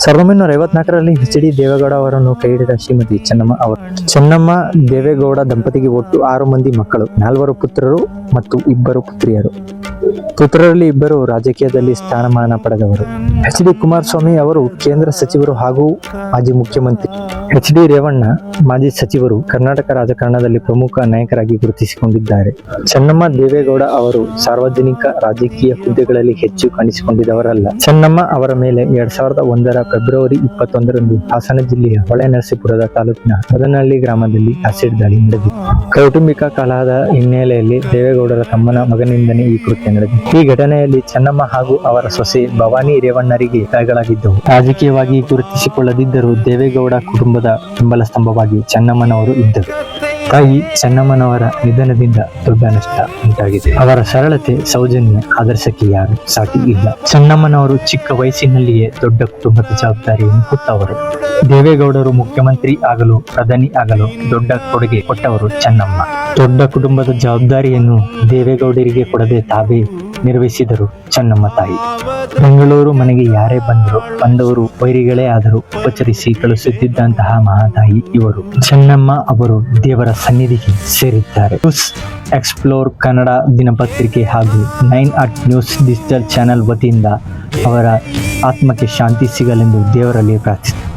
1954ರಲ್ಲಿ H D Deve Gowda ಅವರನ್ನು ಕೈ ಹಿಡಿದ ಶ್ರೀಮತಿ ಚೆನ್ನಮ್ಮ ಅವರು. ಚೆನ್ನಮ್ಮ ದೇವೇಗೌಡ ದಂಪತಿಗೆ ಒಟ್ಟು 6 ಮಂದಿ ಮಕ್ಕಳು, 4 ಪುತ್ರರು ಮತ್ತು 2 ಪುತ್ರಿಯರು. ಪುತ್ರರಲ್ಲಿ 2 ರಾಜಕೀಯದಲ್ಲಿ ಸ್ಥಾನಮಾನ ಪಡೆದವರು. ಎಚ್ ಡಿ ಕುಮಾರಸ್ವಾಮಿ ಅವರು ಕೇಂದ್ರ ಸಚಿವರು ಹಾಗೂ ಮಾಜಿ ಮುಖ್ಯಮಂತ್ರಿ. ಎಚ್ ಡಿ ರೇವಣ್ಣ ಮಾಜಿ ಸಚಿವರು, ಕರ್ನಾಟಕ ರಾಜಕಾರಣದಲ್ಲಿ ಪ್ರಮುಖ ನಾಯಕರಾಗಿ ಗುರುತಿಸಿಕೊಂಡಿದ್ದಾರೆ. ಚೆನ್ನಮ್ಮ ದೇವೇಗೌಡ ಅವರು ಸಾರ್ವಜನಿಕ ರಾಜಕೀಯ ಹುದ್ದೆಗಳಲ್ಲಿ ಹೆಚ್ಚು ಕಾಣಿಸಿಕೊಂಡಿದ್ದವರಲ್ಲ. ಚೆನ್ನಮ್ಮ ಅವರ ಮೇಲೆ 2001ರ ಫೆಬ್ರವರಿ 21ರಂದು ಹಾಸನ ಜಿಲ್ಲೆಯ ಹೊಳೆನರಸೀಪುರದ ತಾಲೂಕಿನ ಮದನಹಳ್ಳಿ ಗ್ರಾಮದಲ್ಲಿ ಆಸಿಡ್ ದಾಳಿ ನಡೆದಿತ್ತು. ಕೌಟುಂಬಿಕ ಕಲಹದ ಹಿನ್ನೆಲೆಯಲ್ಲಿ ದೇವೇಗೌಡರ ತಮ್ಮನ ಮಗನಿಂದನೇ ಈ ಕೃತ್ಯ ನಡೆದಿದೆ. ಈ ಘಟನೆಯಲ್ಲಿ ಚೆನ್ನಮ್ಮ ಹಾಗೂ ಅವರ ಸೊಸೆ ಭವಾನಿ ರೇವಣ್ಣರಿಗೆ ಗಾಯಗಳಾಗಿದ್ದವು. ರಾಜಕೀಯವಾಗಿ ಗುರುತಿಸಿಕೊಳ್ಳದಿದ್ದರೂ ದೇವೇಗೌಡ ಕುಟುಂಬದ ಬೆಂಬಲ ಸ್ತಂಭವಾಗಿ ಚೆನ್ನಮ್ಮನವರು ಇದ್ದರು. ತಾಯಿ ಚೆನ್ನಮ್ಮನವರ ನಿಧನದಿಂದ ದೊಡ್ಡ ನಷ್ಟ ಉಂಟಾಗಿದೆ. ಅವರ ಸರಳತೆ, ಸೌಜನ್ಯ, ಆದರ್ಶಕ್ಕೆ ಯಾರು ಸಾಟಿ ಇಲ್ಲ. ಚೆನ್ನಮ್ಮನವರು ಚಿಕ್ಕ ವಯಸ್ಸಿನಲ್ಲಿಯೇ ದೊಡ್ಡ ಕುಟುಂಬದ ಜವಾಬ್ದಾರಿಯನ್ನು ಹೊತ್ತವರು. ದೇವೇಗೌಡರು ಮುಖ್ಯಮಂತ್ರಿ ಆಗಲು, ಪ್ರಧಾನಿ ಆಗಲು ದೊಡ್ಡ ಕೊಡುಗೆ ಕೊಟ್ಟವರು ಚೆನ್ನಮ್ಮ. ದೊಡ್ಡ ಕುಟುಂಬದ ಜವಾಬ್ದಾರಿಯನ್ನು ದೇವೇಗೌಡರಿಗೆ ಕೊಡದೆ ತಾವೇ ನಿರ್ವಹಿಸಿದರು ಚೆನ್ನಮ್ಮ ತಾಯಿ. ಬೆಂಗಳೂರು ಮನೆಗೆ ಯಾರೇ ಬಂದವರು ವೈರಿಗಳೇ ಆದರೂ ಉಪಚರಿಸಿ ಕಳಿಸುತ್ತಿದ್ದಂತಹ ಮಹಾತಾಯಿ ಇವರು. ಚೆನ್ನಮ್ಮ ಅವರು ದೇವರ ಸನ್ನಿಧಿಗೆ ಸೇರಿದ್ದಾರೆ. ನ್ಯೂಸ್ ಎಕ್ಸ್ಪ್ಲೋರ್ ಕನ್ನಡ ದಿನಪತ್ರಿಕೆ ಹಾಗೂ 9 ನ್ಯೂಸ್ ಡಿಜಿಟಲ್ ಚಾನೆಲ್ ವತಿಯಿಂದ ಅವರ ಆತ್ಮಕ್ಕೆ ಶಾಂತಿ ಸಿಗಲೆಂದು ದೇವರಲ್ಲಿ ಪ್ರಾರ್ಥಿಸುತ್ತಾರೆ.